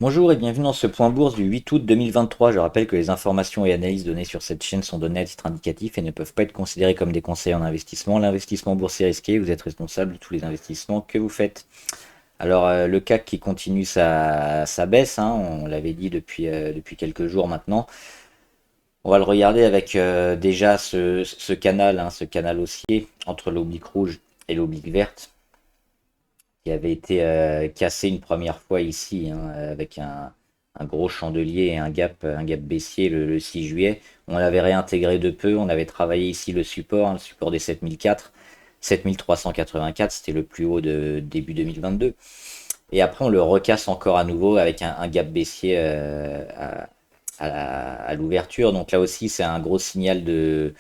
Bonjour et bienvenue dans ce point bourse du 8 août 2023. Je rappelle que les informations et analyses données sur cette chaîne sont données à titre indicatif et ne peuvent pas être considérées comme des conseils en investissement. L'investissement boursier est risqué, vous êtes responsable de tous les investissements que vous faites. Alors le CAC qui continue sa baisse, hein, on l'avait dit depuis quelques jours maintenant. On va le regarder avec déjà ce canal, hein, ce canal haussier entre l'oblique rouge et l'oblique verte qui avait été cassé une première fois ici, hein, avec un gros chandelier et un gap baissier le 6 juillet. On l'avait réintégré de peu, on avait travaillé ici le support, hein, le support des 7004, 7384, c'était le plus haut de début 2022. Et après, on le recasse encore à nouveau avec un gap baissier à l'ouverture. Donc là aussi, c'est un gros signal de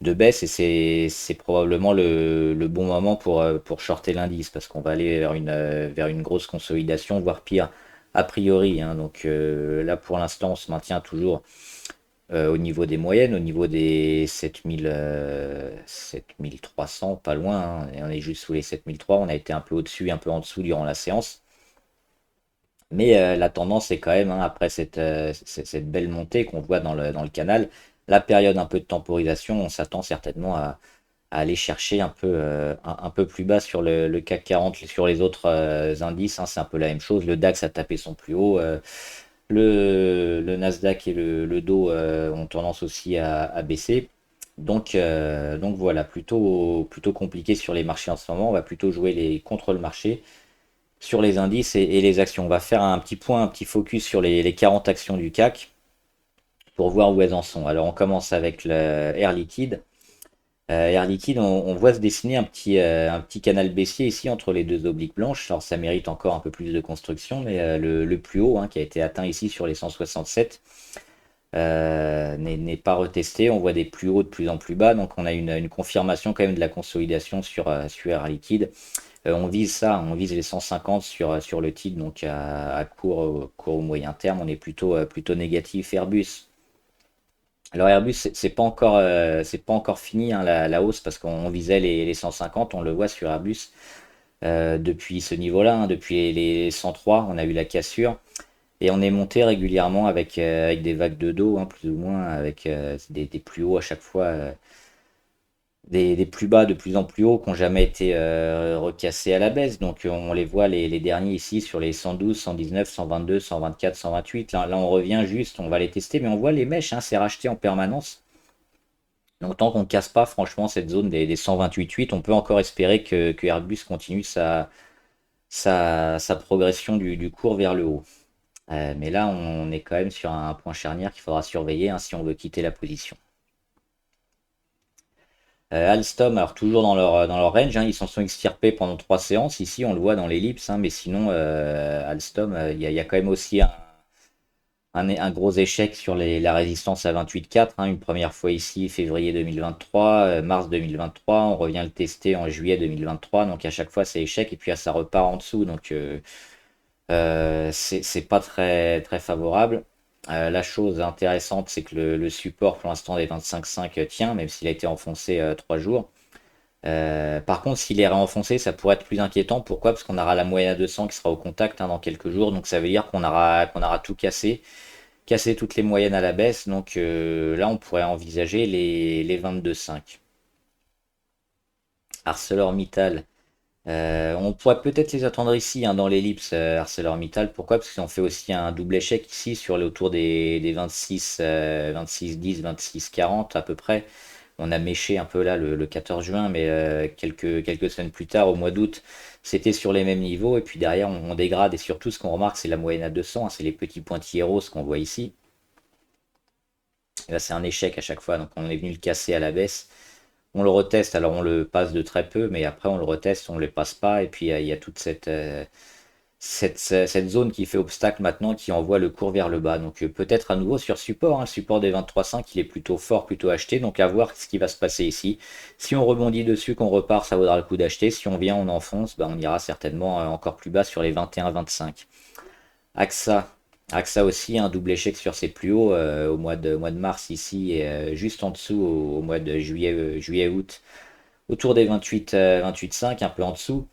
baisse et c'est probablement le bon moment pour shorter l'indice parce qu'on va aller vers une grosse consolidation, voire pire a priori, hein. Donc là pour l'instant on se maintient toujours au niveau des moyennes, au niveau des 7000, 7300, pas loin, hein. Et on est juste sous les 7003, on a été un peu au-dessus, un peu en dessous durant la séance. Mais la tendance est quand même, hein, après cette belle montée qu'on voit dans le canal, la période un peu de temporisation, on s'attend certainement à aller chercher un peu plus bas sur le CAC 40, sur les autres indices, hein, c'est un peu la même chose. Le DAX a tapé son plus haut, le Nasdaq et le Dow ont tendance aussi à baisser. Donc voilà, plutôt compliqué sur les marchés en ce moment. On va plutôt jouer les contre le marché sur les indices et les actions. On va faire un petit point, un petit focus sur les 40 actions du CAC pour voir où elles en sont. Alors on commence avec le Air Liquide. Air Liquide, on voit se dessiner un petit canal baissier ici entre les deux obliques blanches. Alors ça mérite encore un peu plus de construction, mais le plus haut, hein, qui a été atteint ici sur les 167, n'est pas retesté. On voit des plus hauts de plus en plus bas, donc on a une confirmation quand même de la consolidation sur Air Liquide. On vise ça, on vise les 150 sur le titre, donc à court ou moyen terme, on est plutôt négatif. Airbus. Alors Airbus, c'est pas encore fini, hein, la hausse parce qu'on visait les 150, on le voit sur Airbus depuis ce niveau-là, hein, depuis les 103, on a eu la cassure et on est monté régulièrement avec des vagues de dos, hein, plus ou moins, avec des plus hauts à chaque fois, des plus bas de plus en plus hauts qui n'ont jamais été recassés à la baisse. Donc on les voit les derniers ici sur les 112, 119, 122, 124, 128. Là on revient juste, on va les tester, mais on voit les mèches, hein, c'est racheté en permanence. Donc tant qu'on ne casse pas franchement cette zone des 128,8, on peut encore espérer que Airbus continue sa progression du cours vers le haut. Mais là on est quand même sur un point charnière qu'il faudra surveiller, hein, si on veut quitter la position. Alstom, alors toujours dans leur range, hein, ils s'en sont extirpés pendant 3 séances. Ici, on le voit dans l'ellipse, hein, mais sinon, Alstom, il y a quand même aussi un gros échec sur la résistance à 28,4, hein, une première fois ici, février 2023, mars 2023. On revient le tester en juillet 2023. Donc à chaque fois, c'est échec et puis ça repart en dessous. Donc c'est pas très, très favorable. La chose intéressante, c'est que le support pour l'instant des 25,5 tient, même s'il a été enfoncé 3 jours. Par contre, s'il est réenfoncé, ça pourrait être plus inquiétant. Pourquoi? Parce qu'on aura la moyenne à 200 qui sera au contact, hein, dans quelques jours. Donc ça veut dire qu'on aura tout cassé toutes les moyennes à la baisse. Donc là, on pourrait envisager les 22,5. ArcelorMittal. On pourrait peut-être les attendre ici, hein, dans l'ellipse, ArcelorMittal. Pourquoi? Parce qu'ils ont fait aussi un double échec ici sur autour des 26, 26, 10, 26, 40 à peu près. On a méché un peu là le 14 juin, mais quelques semaines plus tard, au mois d'août, c'était sur les mêmes niveaux. Et puis derrière, on dégrade. Et surtout, ce qu'on remarque, c'est la moyenne à 200, hein, c'est les petits pointillés roses qu'on voit ici. Et là, c'est un échec à chaque fois. Donc, on est venu le casser à la baisse. On le reteste, alors on le passe de très peu, mais après on le reteste, on ne le passe pas. Et puis il y a toute cette zone qui fait obstacle maintenant, qui envoie le cours vers le bas. Donc peut-être à nouveau sur support, hein, le support des 23,5, il est plutôt fort, plutôt acheté. Donc à voir ce qui va se passer ici. Si on rebondit dessus, qu'on repart, ça vaudra le coup d'acheter. Si on vient, on enfonce, bah, on ira certainement encore plus bas sur les 21-25. AXA. AXA aussi, un double échec sur ses plus hauts au mois de mars ici, et juste en dessous au mois de juillet-août, autour des 28, 28,5, un peu en dessous.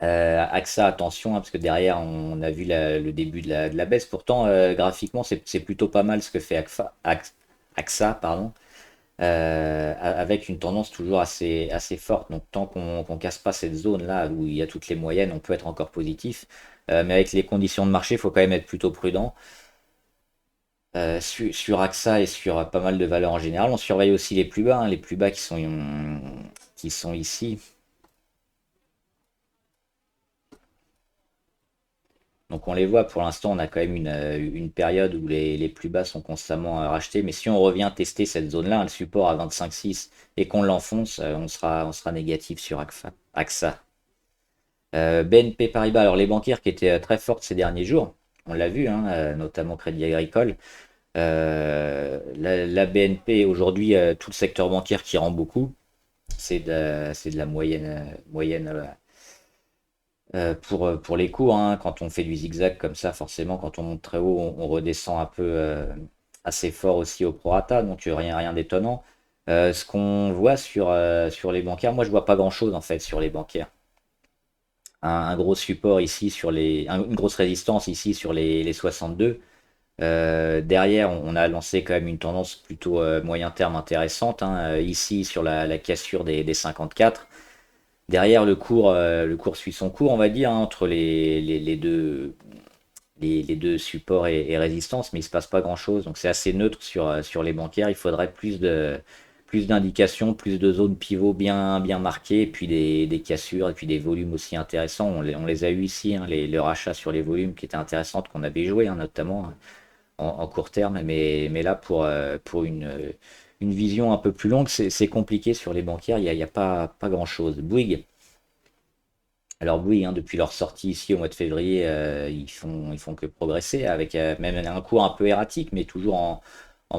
AXA, attention, hein, parce que derrière, on a vu le début de la baisse. Pourtant, graphiquement, c'est plutôt pas mal ce que fait AXA, pardon, avec une tendance toujours assez forte. Donc, tant qu'on casse pas cette zone-là où il y a toutes les moyennes, on peut être encore positif. Mais avec les conditions de marché, il faut quand même être plutôt prudent. Sur AXA et sur pas mal de valeurs en général, on surveille aussi les plus bas, hein, les plus bas qui sont ici. Donc on les voit, pour l'instant, on a quand même une période où les plus bas sont constamment rachetés. Mais si on revient tester cette zone-là, le support à 25,6 et qu'on l'enfonce, on sera négatif sur AXA. BNP Paribas, alors les banquières qui étaient très fortes ces derniers jours, on l'a vu, hein, notamment Crédit Agricole. La BNP, aujourd'hui, tout le secteur bancaire qui rend beaucoup, c'est de la moyenne, pour les cours, hein. Quand on fait du zigzag comme ça, forcément, quand on monte très haut, on redescend un peu assez fort aussi au prorata, donc rien d'étonnant. Ce qu'on voit sur les bancaires, moi je vois pas grand-chose en fait sur les bancaires. Un gros support ici une grosse résistance ici sur les 62. Derrière, on a lancé quand même une tendance plutôt moyen terme intéressante, hein, ici sur la cassure des 54. Derrière, le cours suit son cours, on va dire, hein, entre les deux supports et résistance, mais il ne se passe pas grand-chose. Donc c'est assez neutre sur les bancaires. Il faudrait plus d'indications, plus de zones pivots bien marquées, et puis des cassures, et puis des volumes aussi intéressants. On les a eu ici, hein, le rachat sur les volumes qui étaient intéressantes, qu'on avait joué, hein, notamment en court terme. Mais là, pour une vision un peu plus longue, c'est compliqué sur les bancaires. Il y a pas grand-chose. Bouygues. Alors Bouygues, hein, depuis leur sortie ici au mois de février, ils font que progresser, avec même un cours un peu erratique, mais toujours en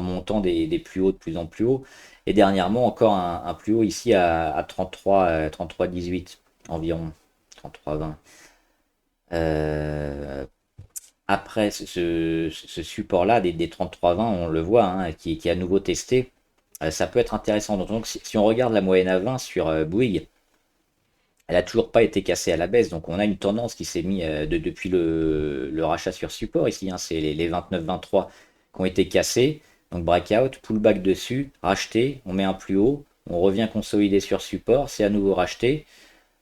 montant des plus hauts de plus en plus haut. Et dernièrement, encore un plus haut ici à 33,18 environ, 33,20. Euh, Après ce support-là, des 33,20, on le voit, hein, qui est à nouveau testé. Ça peut être intéressant. Donc si on regarde la moyenne à 20 sur Bouygues, elle a toujours pas été cassée à la baisse. Donc on a une tendance qui s'est mise depuis le rachat sur support ici, hein, c'est les 29-23 qui ont été cassés. Donc breakout, pullback dessus, racheté, on met un plus haut, on revient consolider sur support, c'est à nouveau racheté.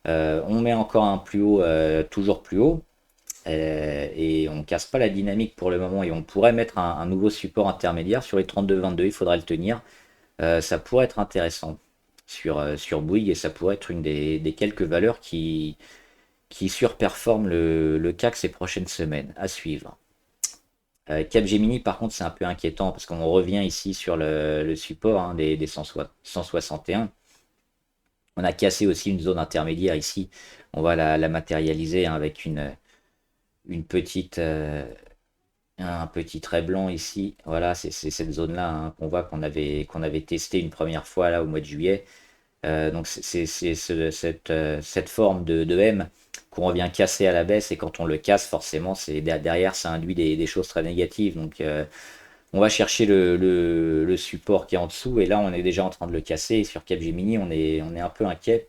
On met encore un plus haut, toujours plus haut. Et on casse pas la dynamique pour le moment, et on pourrait mettre un nouveau support intermédiaire sur les 32-22, il faudra le tenir. Ça pourrait être intéressant sur Bouygues, et ça pourrait être une des quelques valeurs qui surperforment le CAC ces prochaines semaines. À suivre. Capgemini, par contre, c'est un peu inquiétant parce qu'on revient ici sur le support, hein, des 161. On a cassé aussi une zone intermédiaire ici. On va la matérialiser, hein, avec une petite, un petit trait blanc ici. Voilà, c'est cette zone-là, hein, qu'on voit qu'on avait testé une première fois là au mois de juillet. Donc cette forme de M qu'on revient casser à la baisse, et quand on le casse, forcément, derrière, ça induit des choses très négatives. Donc on va chercher le support qui est en dessous, et là on est déjà en train de le casser. Et sur Capgemini, on est un peu inquiet.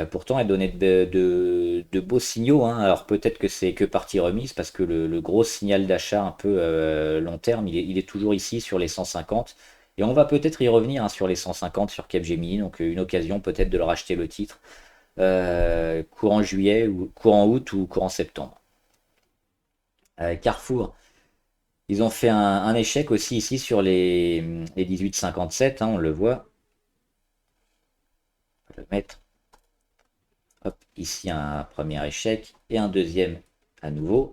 Pourtant, elle donnait de beaux signaux, hein. Alors peut-être que c'est que partie remise, parce que le gros signal d'achat un peu long terme, il est toujours ici sur les 150. Et on va peut-être y revenir, hein, sur les 150 sur Capgemini. Donc une occasion peut-être de le racheter le titre courant juillet, ou courant août, ou courant septembre. Carrefour, ils ont fait un échec aussi ici sur les 18,57, hein, on le voit. On va le mettre. Hop, ici un premier échec et un deuxième à nouveau.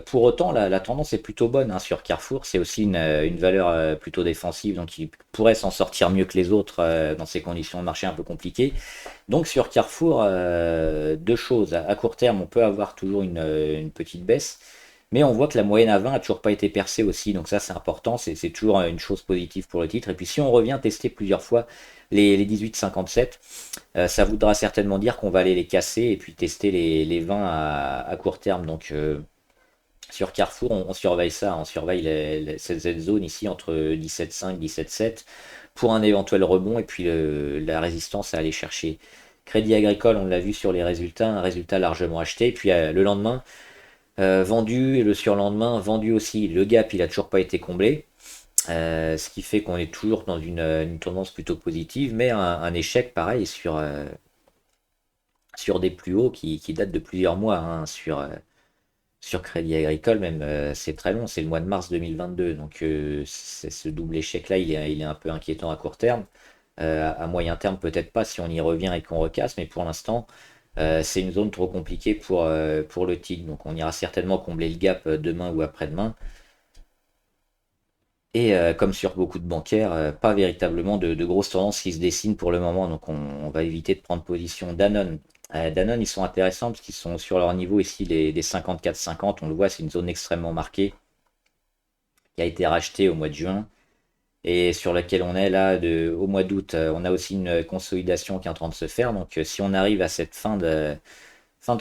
Pour autant, la tendance est plutôt bonne, hein, sur Carrefour. C'est aussi une valeur plutôt défensive, donc il pourrait s'en sortir mieux que les autres dans ces conditions de marché un peu compliquées. Donc sur Carrefour, deux choses. À court terme, on peut avoir toujours une petite baisse, mais on voit que la moyenne à 20 a toujours pas été percée aussi. Donc ça, c'est important. C'est toujours une chose positive pour le titre. Et puis si on revient tester plusieurs fois les 18,57, ça voudra certainement dire qu'on va aller les casser et puis tester les 20 à court terme. Donc sur Carrefour, on surveille ça, on surveille cette zone ici entre 17,5 et 17,7 pour un éventuel rebond, et puis la résistance à aller chercher. Crédit Agricole, on l'a vu sur les résultats, un résultat largement acheté. Et puis le lendemain, vendu, et le surlendemain, vendu aussi. Le gap, il a toujours pas été comblé. Ce qui fait qu'on est toujours dans une tendance plutôt positive, mais un échec pareil sur des plus hauts qui datent de plusieurs mois, hein, sur Crédit Agricole, même c'est très long, c'est le mois de mars 2022. Donc ce double échec-là, il est un peu inquiétant à court terme. À moyen terme, peut-être pas si on y revient et qu'on recasse, mais pour l'instant, c'est une zone trop compliquée pour le titre. Donc on ira certainement combler le gap demain ou après-demain. Et comme sur beaucoup de bancaires, pas véritablement de grosses tendances qui se dessinent pour le moment. Donc on va éviter de prendre position. Danone. Danone, ils sont intéressants parce qu'ils sont sur leur niveau ici, les 54-50. On le voit, c'est une zone extrêmement marquée qui a été rachetée au mois de juin et sur laquelle on est là au mois d'août. On a aussi une consolidation qui est en train de se faire. Donc si on arrive à cette fin de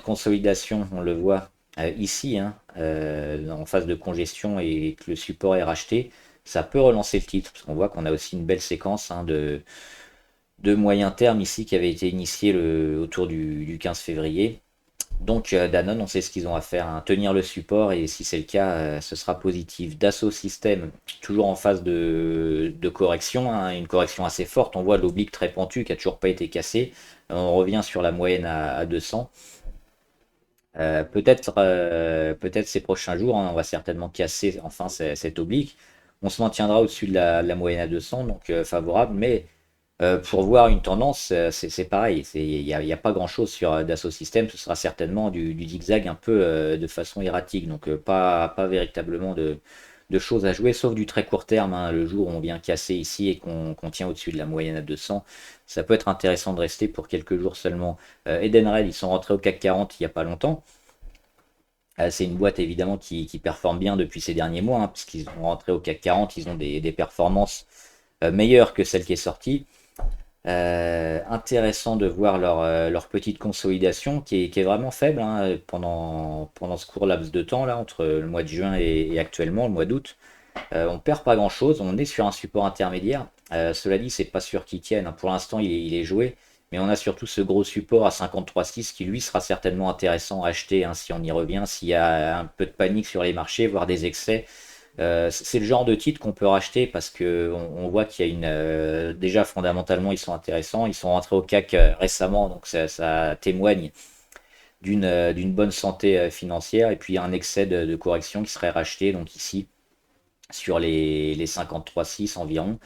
consolidation, on le voit ici, hein, en phase de congestion et que le support est racheté, ça peut relancer le titre, parce qu'on voit qu'on a aussi une belle séquence, hein, de moyen terme ici qui avait été initiée autour du 15 février. Donc Danone, on sait ce qu'ils ont à faire, hein, tenir le support, et si c'est le cas, ce sera positif. Dassault Systèmes, toujours en phase de correction, hein, une correction assez forte. On voit l'oblique très pentu qui a toujours pas été cassé. On revient sur la moyenne à 200. Peut-être ces prochains jours, hein, on va certainement casser enfin cet oblique. On se maintiendra au-dessus de la moyenne à 200, donc favorable. Mais pour voir une tendance, c'est pareil. Il y a pas grand-chose sur Dassault Systèmes. Ce sera certainement du zigzag un peu de façon erratique. Donc pas véritablement de choses à jouer, sauf du très court terme, hein, le jour où on vient casser ici et qu'on tient au-dessus de la moyenne à 200. Ça peut être intéressant de rester pour quelques jours seulement. Edenred, ils sont rentrés au CAC 40 il n'y a pas longtemps. C'est une boîte évidemment qui performe bien depuis ces derniers mois, hein, puisqu'ils sont rentrés au CAC 40, ils ont des performances meilleures que celle qui est sortie. Intéressant de voir leur petite consolidation qui est vraiment faible, hein, pendant ce court laps de temps là, entre le mois de juin et actuellement le mois d'août. On perd pas grand chose, on est sur un support intermédiaire. Cela dit, c'est pas sûr qu'il tienne, hein. Pour l'instant, il est joué, mais on a surtout ce gros support à 53,6 qui lui sera certainement intéressant à acheter, hein, si on y revient, s'il y a un peu de panique sur les marchés, voire des excès. C'est le genre de titre qu'on peut racheter parce que on voit qu'il y a déjà fondamentalement ils sont intéressants, ils sont rentrés au CAC récemment, donc ça témoigne d'une bonne santé financière, et puis il y a un excès de correction qui serait racheté, donc ici sur les 53,6 environ,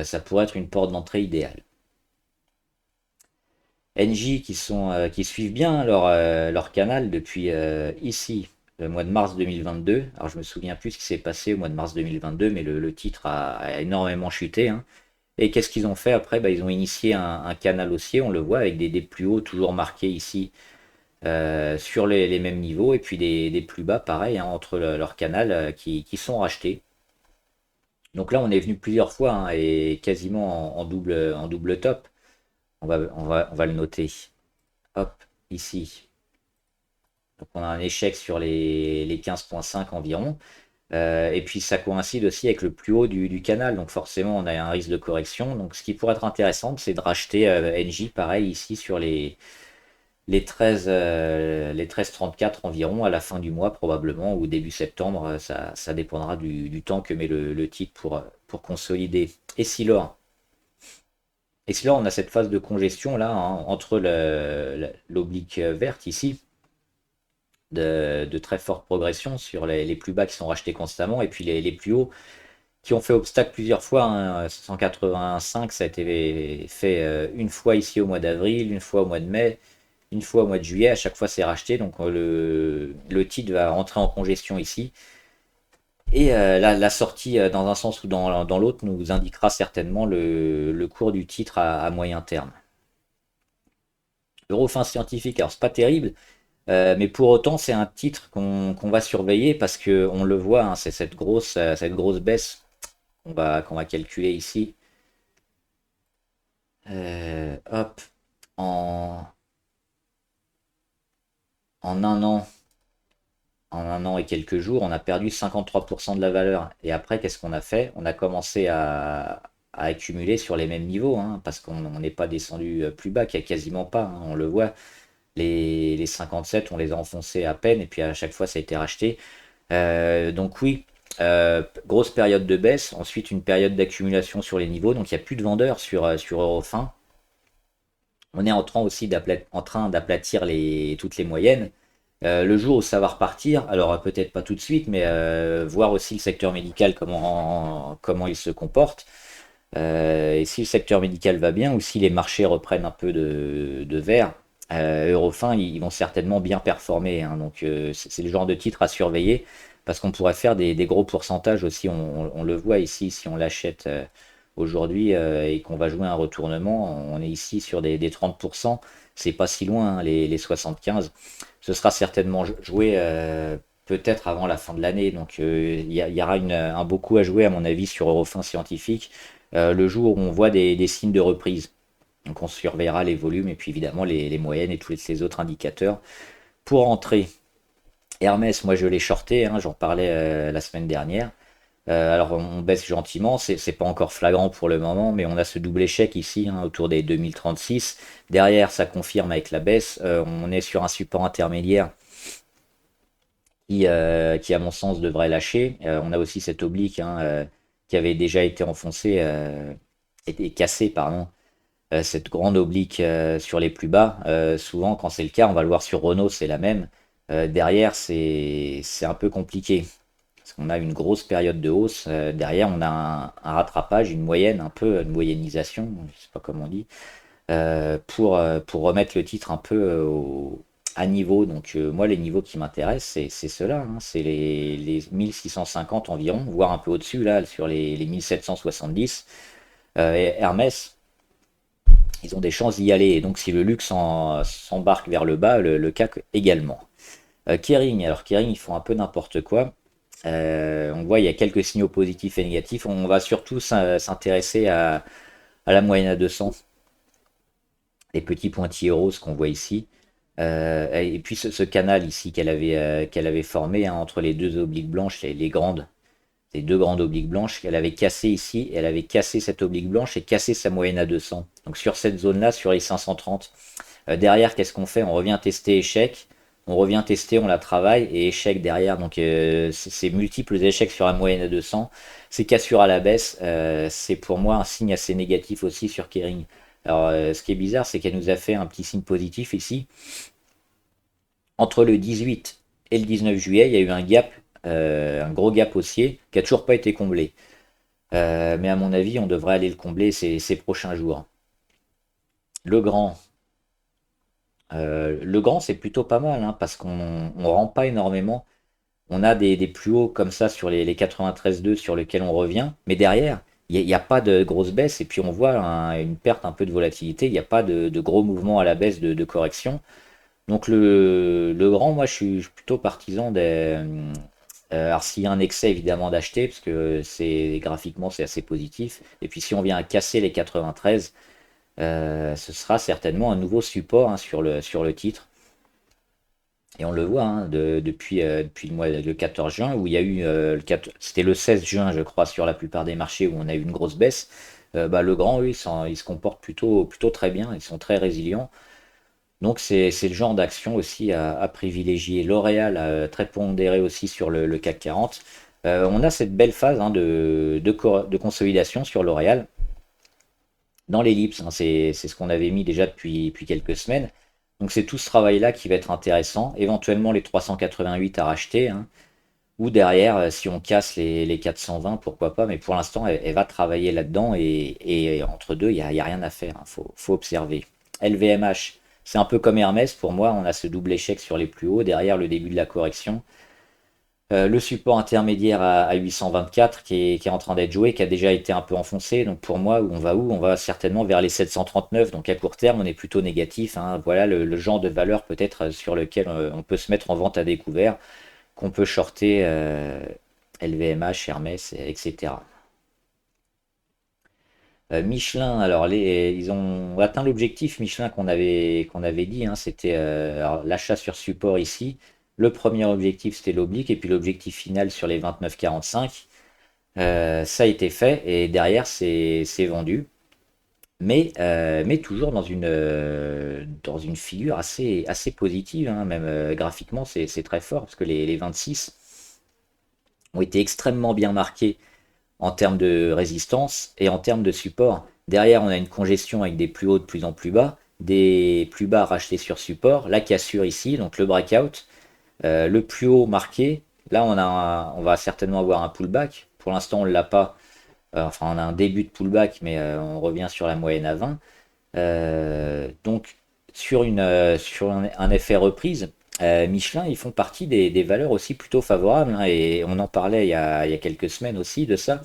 ça pourrait être une porte d'entrée idéale. Engie qui suivent bien leur canal depuis ici, le mois de mars 2022. Alors je me souviens plus ce qui s'est passé au mois de mars 2022, mais le titre a énormément chuté, hein. Et qu'est-ce qu'ils ont fait après? Bah, ils ont initié un canal haussier, on le voit, avec des plus hauts toujours marqués ici sur les mêmes niveaux, et puis des plus bas, pareil, hein, entre leur canal qui sont rachetés. Donc là, on est venu plusieurs fois, hein, et quasiment en double top. On va le noter. Hop, ici. Donc on a un échec sur les 15,5 environ. Et puis ça coïncide aussi avec le plus haut du canal. Donc forcément, on a un risque de correction. Donc ce qui pourrait être intéressant, c'est de racheter NJ, pareil, ici sur les 13, les 13,34 environ, à la fin du mois probablement, ou début septembre. Ça dépendra du temps que met le titre pour consolider. Et Silor. Et si là, on a cette phase de congestion là, hein, entre l'oblique verte ici, de très forte progression sur les plus bas qui sont rachetés constamment, et puis les plus hauts qui ont fait obstacle plusieurs fois, hein. 185, ça a été fait une fois ici au mois d'avril, une fois au mois de mai, une fois au mois de juillet. À chaque fois, c'est racheté, donc le titre va rentrer en congestion ici. Et la sortie dans un sens ou dans l'autre nous indiquera certainement le cours du titre à moyen terme. Eurofin Scientifique, alors c'est pas terrible, mais pour autant c'est un titre qu'on va surveiller parce que on le voit, hein, c'est cette grosse baisse qu'on va calculer ici. Hop, en, en un an, en un an et quelques jours, on a perdu 53% de la valeur. Et après, qu'est-ce qu'on a fait? On a commencé à accumuler sur les mêmes niveaux, hein, parce qu'on n'est pas descendu plus bas, qu'il n'y a quasiment pas, hein, on le voit. Les 57, on les a enfoncés à peine, et puis à chaque fois, ça a été racheté. Donc oui, grosse période de baisse, ensuite une période d'accumulation sur les niveaux, donc il n'y a plus de vendeurs sur Eurofin. On est en train aussi en train d'aplatir toutes les moyennes. Le jour où ça va repartir, alors peut-être pas tout de suite, mais voir aussi le secteur médical, comment il se comporte. Et si le secteur médical va bien, ou si les marchés reprennent un peu de vert, Eurofin, ils vont certainement bien performer, hein. Donc c'est le genre de titre à surveiller, parce qu'on pourrait faire des gros pourcentages aussi. On le voit ici, si on l'achète aujourd'hui et qu'on va jouer un retournement, on est ici sur des 30%. C'est pas si loin, hein, les 75. Ce sera certainement joué peut-être avant la fin de l'année. Donc il y aura un beau coup à jouer, à mon avis, sur Eurofin Scientifique, le jour où on voit des signes de reprise. Donc on surveillera les volumes et puis évidemment les moyennes et tous ces autres indicateurs. Pour entrer, Hermès, moi je l'ai shorté, hein, j'en parlais la semaine dernière. Alors on baisse gentiment, c'est pas encore flagrant pour le moment, mais on a ce double échec ici, hein, autour des 2036. Derrière, ça confirme avec la baisse. On est sur un support intermédiaire qui à mon sens, devrait lâcher. On a aussi cette oblique, hein, qui avait déjà été enfoncée, et cassée, pardon, cette grande oblique sur les plus bas. Souvent, quand c'est le cas, on va le voir sur Renault, c'est la même. Derrière, c'est un peu compliqué. Parce qu'on a une grosse période de hausse. Derrière, on a un rattrapage, une moyenne, un peu une moyennisation, je sais pas comment on dit, pour remettre le titre un peu à niveau. Donc moi, les niveaux qui m'intéressent, c'est ceux-là, hein. C'est les 1650 environ, voire un peu au-dessus, là, sur les 1770. Et Hermès, ils ont des chances d'y aller. Et donc si le luxe s'embarque vers le bas, le CAC également. Kering, alors Kering, ils font un peu n'importe quoi. On voit il y a quelques signaux positifs et négatifs. On va surtout s'intéresser à la moyenne à 200, les petits pointillés roses qu'on voit ici. Et puis ce canal ici qu'elle avait formé, hein, entre les deux obliques blanches, les deux grandes obliques blanches qu'elle avait cassé ici. Elle avait cassé cette oblique blanche et cassé sa moyenne à 200. Donc sur cette zone-là, sur les 530. Derrière, qu'est-ce qu'on fait? On revient tester échec. On revient tester, on la travaille et échec derrière. Donc c'est multiples échecs sur la moyenne à 200. C'est cassure à la baisse. C'est pour moi un signe assez négatif aussi sur Kering. Alors ce qui est bizarre, c'est qu'elle nous a fait un petit signe positif ici. Entre le 18 et le 19 juillet, il y a eu un gap, un gros gap haussier qui a toujours pas été comblé. Mais à mon avis, on devrait aller le combler ces prochains jours. Le grand, c'est plutôt pas mal, hein, parce qu'on rend pas énormément. On a des plus hauts comme ça sur les 93,2 sur lesquels on revient, mais derrière, il n'y a pas de grosse baisse, et puis on voit une perte un peu de volatilité, il n'y a pas de gros mouvements à la baisse de correction. Donc le grand, moi je suis plutôt partisan des. Alors s'il y a un excès évidemment d'acheter, parce que graphiquement c'est assez positif, et puis si on vient à casser les 93, ce sera certainement un nouveau support, hein, sur le titre. Et on le voit, hein, depuis le 14 juin, où il y a eu, c'était le 16 juin, je crois, sur la plupart des marchés où on a eu une grosse baisse. Bah, le grand, eux, ils se comportent plutôt très bien, ils sont très résilients. Donc c'est le genre d'action aussi à privilégier. L'Oréal, très pondéré aussi sur le CAC 40. On a cette belle phase, hein, de consolidation sur L'Oréal dans l'ellipse, hein. C'est ce qu'on avait mis déjà depuis quelques semaines. Donc c'est tout ce travail-là qui va être intéressant. Éventuellement les 388 à racheter, hein. Ou derrière, si on casse les 420, pourquoi pas. Mais pour l'instant, elle va travailler là-dedans. Et entre deux, il y a rien à faire, hein. Faut observer. LVMH, c'est un peu comme Hermès. Pour moi, on a ce double échec sur les plus hauts. Derrière le début de la correction. Le support intermédiaire à 824 qui est en train d'être joué, qui a déjà été un peu enfoncé. Donc pour moi, où? On va certainement vers les 739. Donc à court terme, on est plutôt négatif, hein. Voilà le genre de valeur peut-être sur lequel on peut se mettre en vente à découvert, qu'on peut shorter LVMH, Hermès, etc. Michelin, alors ils ont atteint l'objectif Michelin qu'on avait dit, hein. C'était alors, l'achat sur support ici. Le premier objectif c'était l'oblique et puis l'objectif final sur les 29,45. Ça a été fait et derrière c'est vendu. Mais toujours dans une figure assez positive, hein, même graphiquement c'est très fort parce que les 26 ont été extrêmement bien marqués en termes de résistance et en termes de support. Derrière, on a une congestion avec des plus hauts de plus en plus bas, des plus bas rachetés sur support, la cassure ici, donc le breakout, le plus haut marqué. Là, on va certainement avoir un pullback. Pour l'instant, on ne l'a pas. Enfin, on a un début de pullback, mais on revient sur la moyenne à 20. Donc, sur un effet reprise, Michelin, ils font partie des valeurs aussi plutôt favorables, hein, et on en parlait il y a quelques semaines aussi de ça.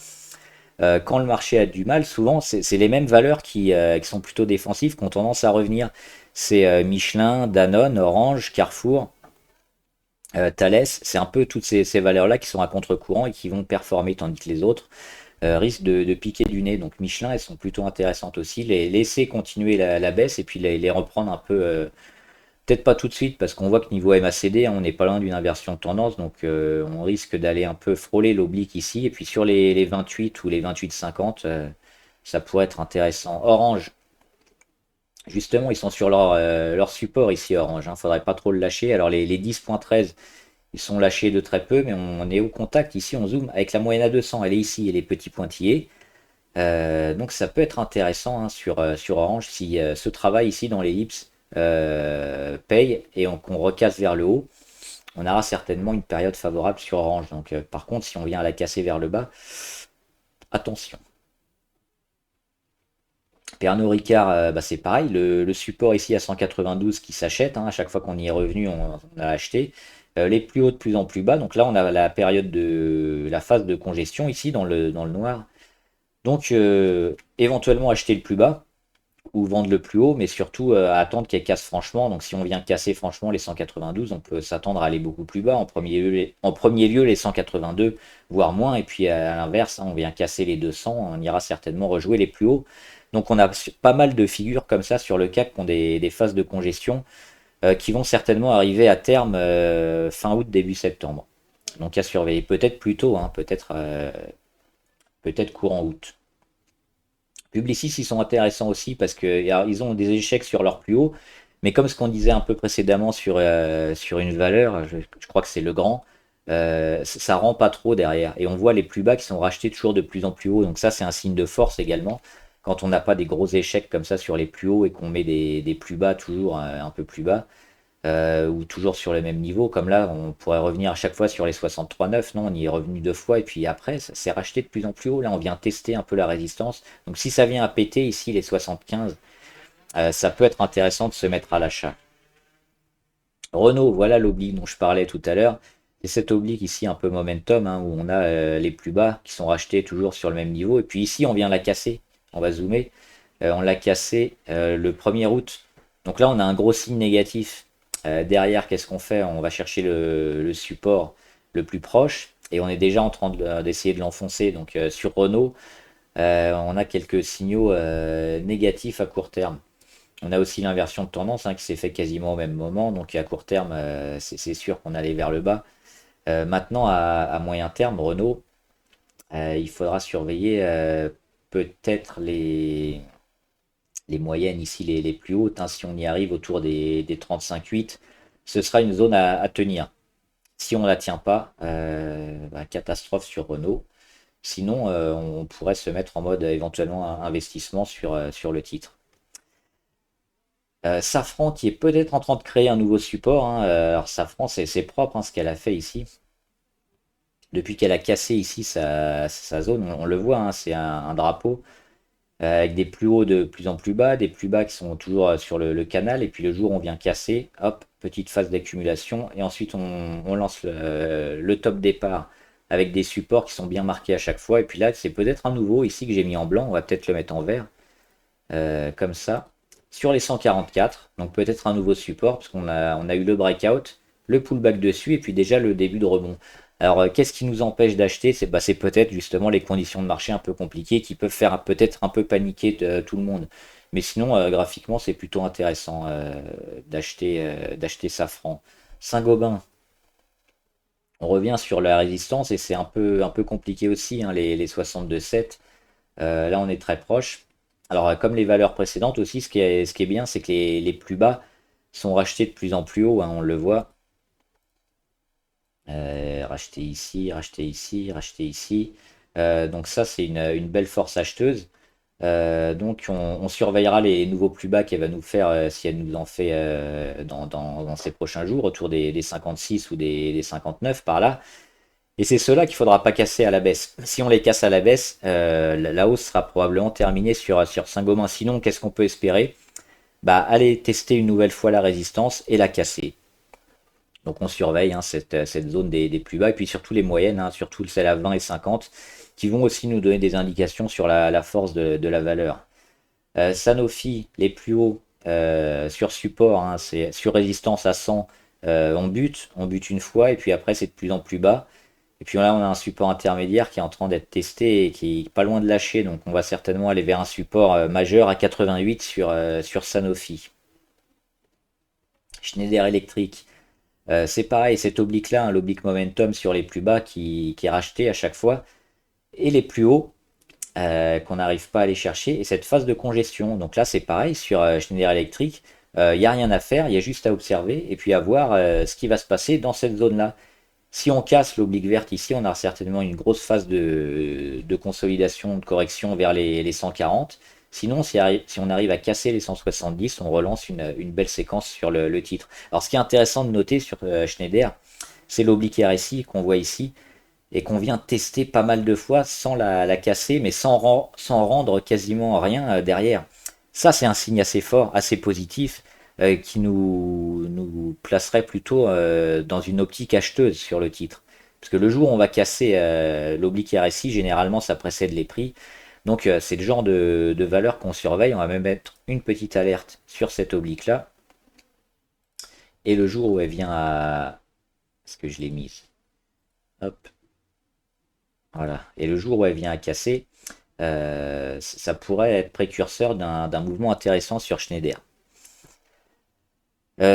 Quand le marché a du mal, souvent, c'est les mêmes valeurs qui sont plutôt défensives, qui ont tendance à revenir. C'est Michelin, Danone, Orange, Carrefour, Thales. C'est un peu toutes ces valeurs-là qui sont à contre-courant et qui vont performer, tandis que les autres risquent de piquer du nez. Donc Michelin, elles sont plutôt intéressantes aussi. Les laisser continuer la baisse et puis les reprendre un peu. Peut-être pas tout de suite parce qu'on voit que niveau MACD, hein, on n'est pas loin d'une inversion de tendance, donc on risque d'aller un peu frôler l'oblique ici. Et puis sur les 28 ou les 28,50, ça pourrait être intéressant. Orange, justement, ils sont sur leur support ici, Orange. Hein, faudrait pas trop le lâcher. Alors les 10,13, ils sont lâchés de très peu, mais on est au contact. Ici, on zoome avec la moyenne à 200, elle est ici et les petits pointillés. Donc ça peut être intéressant, hein, sur Orange si ce travail ici dans les hips paye et qu'on recasse vers le haut. On aura certainement une période favorable sur Orange. Donc par contre, si on vient à la casser vers le bas, attention. Pernod Ricard, bah, c'est pareil, le support ici à 192 qui s'achète, hein, à chaque fois qu'on y est revenu, on a acheté. Les plus hauts de plus en plus bas, donc là on a la période de la phase de congestion ici dans le noir. Donc éventuellement acheter le plus bas ou vendre le plus haut, mais surtout attendre qu'elle casse franchement. Donc si on vient casser franchement les 192, on peut s'attendre à aller beaucoup plus bas. En premier lieu les 182, voire moins. Et puis à l'inverse, hein, on vient casser les 200, on ira certainement rejouer les plus hauts. Donc on a pas mal de figures comme ça sur le CAC qui ont des phases de congestion qui vont certainement arriver à terme fin août, début septembre. Donc à surveiller. Peut-être plus tôt, hein, peut-être courant août. Publicis, ils sont intéressants aussi parce qu'ils ont des échecs sur leur plus haut. Mais comme ce qu'on disait un peu précédemment sur une valeur, je crois que c'est le grand, ça rend pas trop derrière. Et on voit les plus bas qui sont rachetés toujours de plus en plus haut. Donc ça, c'est un signe de force également. Quand on n'a pas des gros échecs comme ça sur les plus hauts et qu'on met des plus bas toujours un peu plus bas, ou toujours sur le même niveau, comme là, on pourrait revenir à chaque fois sur les 63,9. Non, on y est revenu deux fois, et puis après, ça s'est racheté de plus en plus haut. Là, on vient tester un peu la résistance. Donc si ça vient à péter ici les 75, ça peut être intéressant de se mettre à l'achat. Renault, voilà l'oblique dont je parlais tout à l'heure. C'est cet oblique ici un peu momentum, hein, où on a les plus bas qui sont rachetés toujours sur le même niveau. Et puis ici, on vient la casser. On va zoomer. On l'a cassé le 1er août. Donc là, on a un gros signe négatif. Derrière, qu'est-ce qu'on fait? On va chercher le support le plus proche. Et on est déjà en train d'essayer de l'enfoncer. Donc sur Renault, on a quelques signaux négatifs à court terme. On a aussi l'inversion de tendance, hein, qui s'est fait quasiment au même moment. Donc à court terme, c'est sûr qu'on allait vers le bas. Maintenant, à moyen terme, Renault, il faudra surveiller peut-être les moyennes ici, les plus hautes, hein. Si on y arrive autour des 35,8, ce sera une zone à tenir. Si on ne la tient pas, bah, catastrophe sur Renault. Sinon, on pourrait se mettre en mode éventuellement investissement sur le titre. Safran qui est peut-être en train de créer un nouveau support, hein. Alors Safran, c'est propre, hein, ce qu'elle a fait ici. Depuis qu'elle a cassé ici sa zone, on le voit, hein, c'est un drapeau avec des plus hauts de plus en plus bas, des plus bas qui sont toujours sur le canal, et puis le jour où on vient casser, hop, petite phase d'accumulation, et ensuite on lance le top départ avec des supports qui sont bien marqués à chaque fois, et puis là c'est peut-être un nouveau ici que j'ai mis en blanc, on va peut-être le mettre en vert, comme ça, sur les 144, donc peut-être un nouveau support, parce qu'on a eu le breakout, le pullback dessus, et puis déjà le début de rebond. Alors, qu'est-ce qui nous empêche d'acheter? C'est peut-être justement les conditions de marché un peu compliquées qui peuvent faire peut-être un peu paniquer tout le monde. Mais sinon, graphiquement, c'est plutôt intéressant d'acheter Safran. Saint-Gobain, On revient sur la résistance et c'est un peu compliqué aussi, hein, les 62,7. Là, on est très proche. Alors, comme les valeurs précédentes aussi, ce qui est bien, c'est que les plus bas sont rachetés de plus en plus haut, hein, on le voit. Racheter ici, racheter ici, racheter ici. Donc ça, c'est une belle force acheteuse. Donc on surveillera les nouveaux plus bas qu'elle va nous faire si elle nous en fait dans ces prochains jours, autour des 56 ou des 59 par là. Et c'est ceux-là qu'il faudra pas casser à la baisse. Si on les casse à la baisse, la hausse sera probablement terminée sur Saint-Gobain. Sinon, qu'est-ce qu'on peut espérer? Bah, aller tester une nouvelle fois la résistance et la casser. Donc on surveille, hein, cette zone des plus bas, et puis surtout les moyennes, hein, surtout celles à 20 et 50, qui vont aussi nous donner des indications sur la force de la valeur. Sanofi, les plus hauts sur support, hein, c'est sur résistance à 100, on bute une fois, et puis après c'est de plus en plus bas. Et puis là, on a un support intermédiaire qui est en train d'être testé et qui est pas loin de lâcher, donc on va certainement aller vers un support majeur à 88 sur Sanofi. Schneider Electric, c'est pareil, cet oblique-là, hein, l'oblique momentum sur les plus bas qui est racheté à chaque fois, et les plus hauts qu'on n'arrive pas à aller chercher, et cette phase de congestion. Donc là, c'est pareil sur Schneider Electric, il n'y a rien à faire, il y a juste à observer et puis à voir ce qui va se passer dans cette zone-là. Si on casse l'oblique verte ici, on a certainement une grosse phase de consolidation, de correction vers les 140. Sinon, si on arrive à casser les 170, on relance une belle séquence sur le titre. Alors, ce qui est intéressant de noter sur Schneider, c'est l'oblique RSI qu'on voit ici et qu'on vient tester pas mal de fois sans la casser, mais sans rendre quasiment rien derrière. Ça, c'est un signe assez fort, assez positif, qui nous placerait plutôt dans une optique acheteuse sur le titre. Parce que le jour où on va casser l'oblique RSI, généralement, ça précède les prix. Donc, c'est le genre de valeur qu'on surveille. On va même mettre une petite alerte sur cette oblique-là. Et le jour où elle vient à... Est-ce que je l'ai mise? Hop. Voilà. Et le jour où elle vient à casser, ça pourrait être précurseur d'un mouvement intéressant sur Schneider.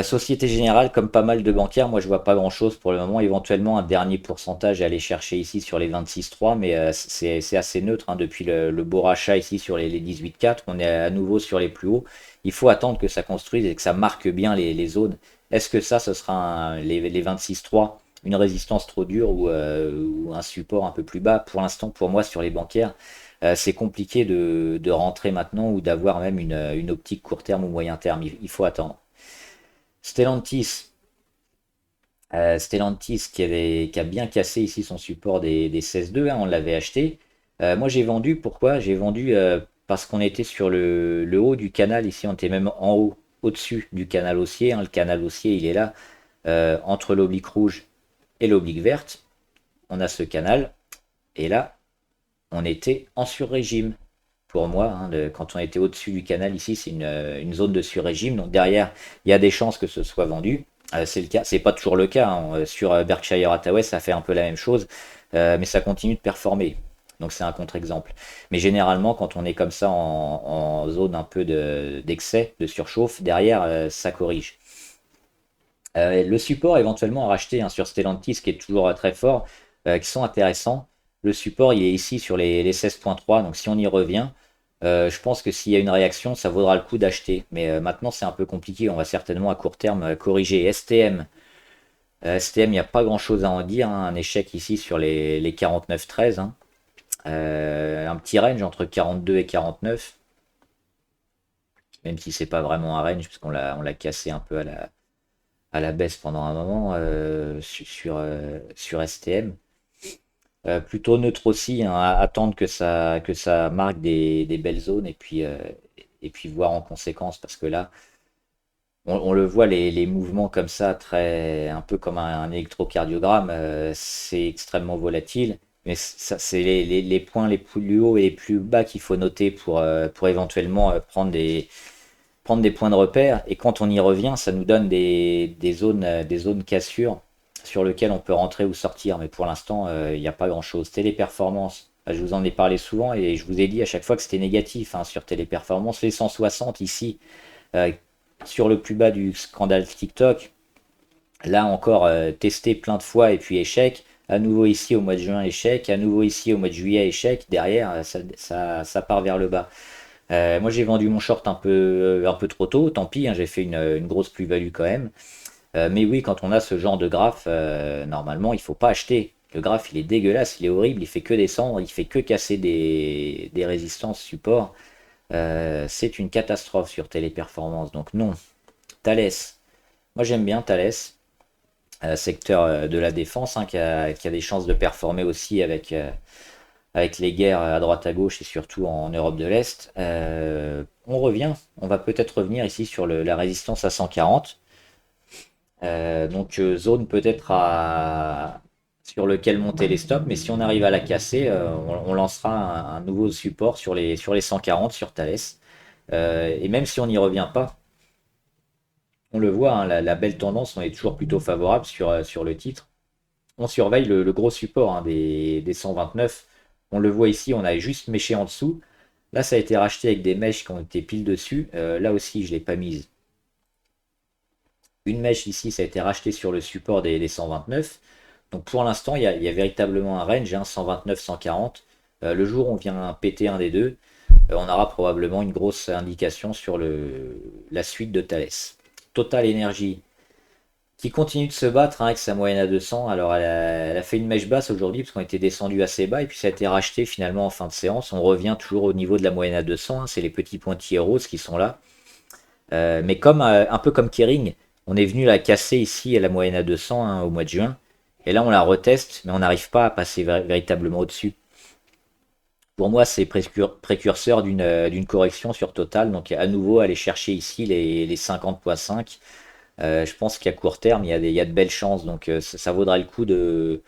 Société Générale, comme pas mal de bancaires, moi je vois pas grand chose pour le moment. Éventuellement un dernier pourcentage à aller chercher ici sur les 26,3, mais c'est assez neutre, hein, depuis le beau rachat ici sur les 18,4. On est à nouveau sur les plus hauts. Il faut attendre que ça construise et que ça marque bien les zones. Est-ce que ça, ce sera les 26,3, une résistance trop dure ou un support un peu plus bas? Pour l'instant, pour moi, sur les bancaires, c'est compliqué de rentrer maintenant ou d'avoir même une optique court terme ou moyen terme. Il faut attendre. Stellantis, Stellantis qui a bien cassé ici son support des 16,2, hein, on l'avait acheté. Moi j'ai vendu, pourquoi? J'ai vendu parce qu'on était sur le haut du canal, ici on était même en haut, au-dessus du canal haussier, hein. Le canal haussier il est là, entre l'oblique rouge et l'oblique verte. On a ce canal, et là on était en sur-régime. Pour moi, hein, quand on était au-dessus du canal ici, c'est une zone de sur-régime. Donc derrière, il y a des chances que ce soit vendu. C'est le cas, c'est pas toujours le cas, hein. Sur Berkshire Hathaway, ça fait un peu la même chose, mais ça continue de performer. Donc c'est un contre-exemple. Mais généralement, quand on est comme ça en zone un peu d'excès, de surchauffe, derrière, ça corrige. Le support éventuellement à racheter, hein, sur Stellantis, qui est toujours très fort, qui sont intéressants. Le support, il est ici sur les 16,3. Donc si on y revient, je pense que s'il y a une réaction, ça vaudra le coup d'acheter. Mais maintenant, c'est un peu compliqué. On va certainement à court terme corriger. STM. STM, il n'y a pas grand-chose à en dire, hein. Un échec ici sur les 49,13, hein. Un petit range entre 42 et 49. Même si c'est pas vraiment un range, puisqu'on l'a cassé un peu à la baisse pendant un moment sur STM. Plutôt neutre aussi, hein, attendre que ça marque des belles zones et puis voir en conséquence, parce que là, on le voit, les mouvements comme ça, un peu comme un électrocardiogramme, c'est extrêmement volatile. Mais ça, c'est les points les plus hauts et les plus bas qu'il faut noter pour éventuellement prendre des points de repère. Et quand on y revient, ça nous donne des zones cassures sur lesquelles on peut rentrer ou sortir. Mais pour l'instant, il n'y a pas grand-chose. Téléperformance, je vous en ai parlé souvent et je vous ai dit à chaque fois que c'était négatif, hein, sur Téléperformance. Les 160 ici, sur le plus bas du scandale TikTok, Là encore, testé plein de fois et puis échec. À nouveau ici au mois de juin, échec. À nouveau ici au mois de juillet, échec. Derrière, ça part vers le bas. Moi, j'ai vendu mon short un peu trop tôt. Tant pis, hein, j'ai fait une grosse plus-value quand même. Mais oui, quand on a ce genre de graphe, normalement, il faut pas acheter. Le graphe, il est dégueulasse, il est horrible, il fait que descendre, il fait que casser des résistances support. C'est une catastrophe sur Téléperformance. Donc non, Thales. Moi, j'aime bien Thales, secteur de la défense, hein, qui a des chances de performer aussi avec les guerres à droite à gauche et surtout en Europe de l'Est. On revient, on va peut-être revenir ici sur la résistance à 140. Donc zone peut-être sur lequel monter les stops, mais si on arrive à la casser, on lancera un nouveau support sur les 140 sur Thales. Et même si on n'y revient pas, on le voit, hein, la belle tendance, on est toujours plutôt favorable sur le titre. On surveille le gros support, hein, des 129. On le voit ici, on a juste méché en dessous. Là, ça a été racheté avec des mèches qui ont été pile dessus. Là aussi, je ne l'ai pas mise. Une mèche ici, ça a été racheté sur le support des 129. Donc pour l'instant, il y a véritablement un range, hein, 129-140. Le jour où on vient péter un des deux, on aura probablement une grosse indication sur la suite de Thales. Total Energy, qui continue de se battre, hein, avec sa moyenne à 200. Alors elle a fait une mèche basse aujourd'hui parce qu'on était descendu assez bas et puis ça a été racheté finalement en fin de séance. On revient toujours au niveau de la moyenne à 200, hein, c'est les petits pointillés roses qui sont là. Mais comme un peu comme Kering, on est venu la casser ici à la moyenne à 200, hein, au mois de juin. Et là on la reteste, mais on n'arrive pas à passer véritablement au-dessus. Pour moi, c'est précurseur d'une correction sur Total. Donc à nouveau, aller chercher ici les 50,5. Je pense qu'à court terme, il y a de belles chances. Donc ça vaudra le coup de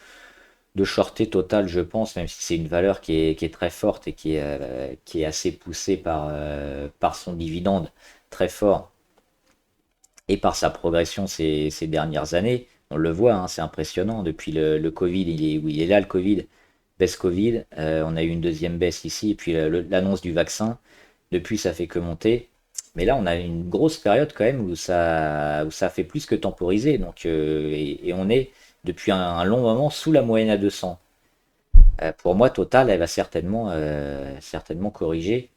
shorter Total, je pense, même si c'est une valeur qui est très forte et qui est assez poussée par son dividende très fort et par sa progression ces dernières années. On le voit, hein, c'est impressionnant. Depuis le Covid, il est là le Covid, baisse Covid. On a eu une deuxième baisse ici, et puis l'annonce du vaccin. Depuis, ça fait que monter. Mais là, on a une grosse période quand même où ça fait plus que temporiser. Donc, et on est depuis un long moment sous la moyenne à 200. Pour moi, Total, elle va certainement corriger.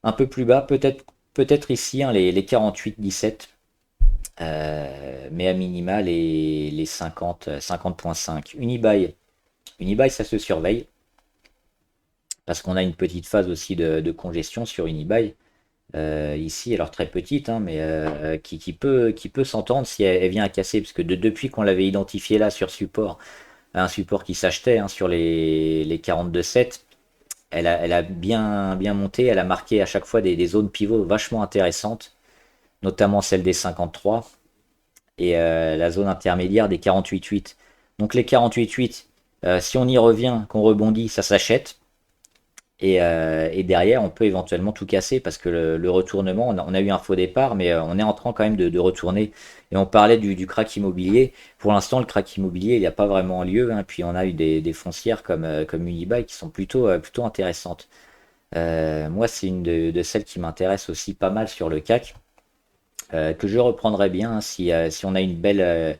Un peu plus bas, peut-être ici, hein, les 48,17. Mais à minima les 50,5. Unibail, ça se surveille parce qu'on a une petite phase aussi de congestion sur Unibail. Ici, alors très petite, hein, mais qui peut s'entendre si elle vient à casser, parce que depuis qu'on l'avait identifié là sur support, un support qui s'achetait, hein, sur les 42,7, elle a bien monté, elle a marqué à chaque fois des zones pivots vachement intéressantes, notamment celle des 53 et la zone intermédiaire des 48,8. Donc les 48,8, si on y revient, qu'on rebondit, ça s'achète. Et derrière, on peut éventuellement tout casser parce que le retournement, on a eu un faux départ, mais on est en train quand même de retourner. Et on parlait du crack immobilier. Pour l'instant, le crack immobilier, il n'y a pas vraiment lieu, hein. Puis on a eu des foncières comme Unibail qui sont plutôt intéressantes. Moi, c'est une de celles qui m'intéresse aussi pas mal sur le CAC, que je reprendrai bien, hein, si on a une belle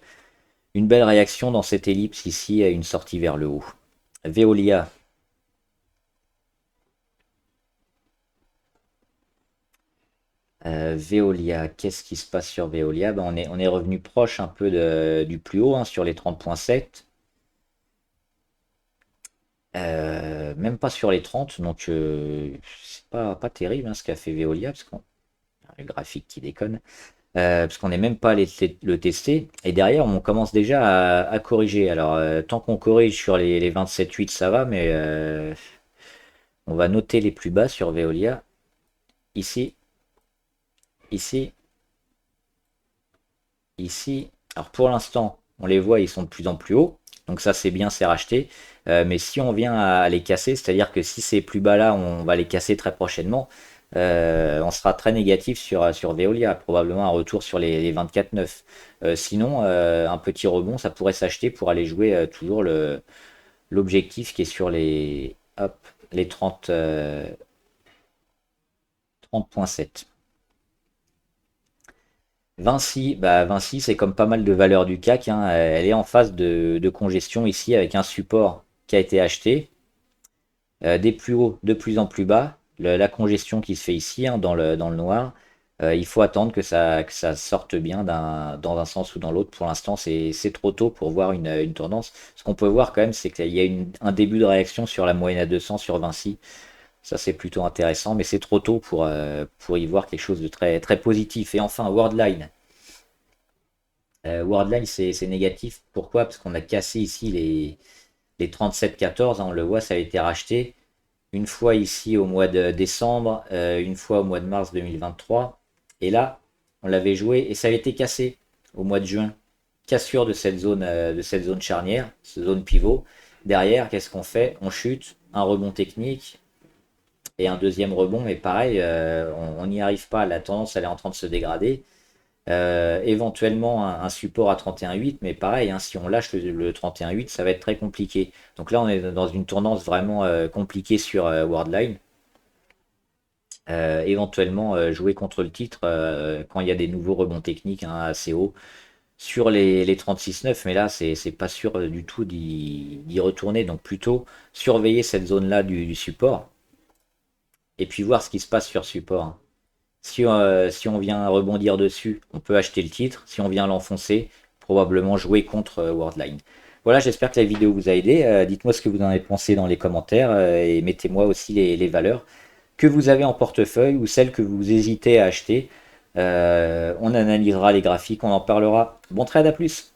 réaction dans cette ellipse ici, une sortie vers le haut. Veolia. Veolia, qu'est-ce qui se passe sur Veolia? Ben, on est revenu proche un peu du plus haut, hein, sur les 30,7. Même pas sur les 30, donc c'est pas terrible, hein, ce qu'a fait Veolia, parce qu'on le graphique qui déconne. Parce qu'on n'est même pas allé le tester. Et derrière, on commence déjà à corriger. Alors, tant qu'on corrige sur les 27,8, ça va, mais on va noter les plus bas sur Veolia. Ici, ici, ici. Alors pour l'instant, on les voit, ils sont de plus en plus hauts. Donc ça c'est bien, c'est racheté. Mais si on vient à les casser, c'est-à-dire que si c'est plus bas là, on va les casser très prochainement, on sera très négatif sur Veolia, probablement un retour sur les 24,9. Sinon, un petit rebond, ça pourrait s'acheter pour aller jouer toujours l'objectif qui est sur les 30,7. Vinci, bah Vinci, c'est comme pas mal de valeurs du CAC, hein, elle est en phase de congestion ici avec un support qui a été acheté, des plus hauts de plus en plus bas, la congestion qui se fait ici hein, dans le noir. Il faut attendre que ça sorte bien dans un sens ou dans l'autre. Pour l'instant, c'est trop tôt pour voir une tendance. Ce qu'on peut voir quand même, c'est qu'il y a un début de réaction sur la moyenne à 200 sur Vinci. Ça, c'est plutôt intéressant, mais c'est trop tôt pour y voir quelque chose de très, très positif. Et enfin, Worldline. Worldline, c'est négatif. Pourquoi? Parce qu'on a cassé ici les 37,14. Hein, on le voit, ça a été racheté une fois ici au mois de décembre, une fois au mois de mars 2023. Et là, on l'avait joué et ça avait été cassé au mois de juin. Cassure de cette zone charnière, cette zone pivot. Derrière, qu'est-ce qu'on fait? On chute, un rebond technique et un deuxième rebond, mais pareil, on n'y arrive pas. La tendance, elle est en train de se dégrader. Éventuellement un support à 31,8, mais pareil, hein, si on lâche le 31,8, ça va être très compliqué. Donc là, on est dans une tendance vraiment compliquée sur Worldline. Éventuellement jouer contre le titre quand il y a des nouveaux rebonds techniques hein, assez hauts sur les 36,9, mais là, c'est pas sûr du tout d'y retourner. Donc plutôt surveiller cette zone-là du support et puis voir ce qui se passe sur support. Hein. Si on vient rebondir dessus, on peut acheter le titre. Si on vient l'enfoncer, probablement jouer contre Worldline. Voilà, j'espère que la vidéo vous a aidé. Dites-moi ce que vous en avez pensé dans les commentaires et mettez-moi aussi les valeurs que vous avez en portefeuille ou celles que vous hésitez à acheter. On analysera les graphiques, on en parlera. Bon trade, à plus!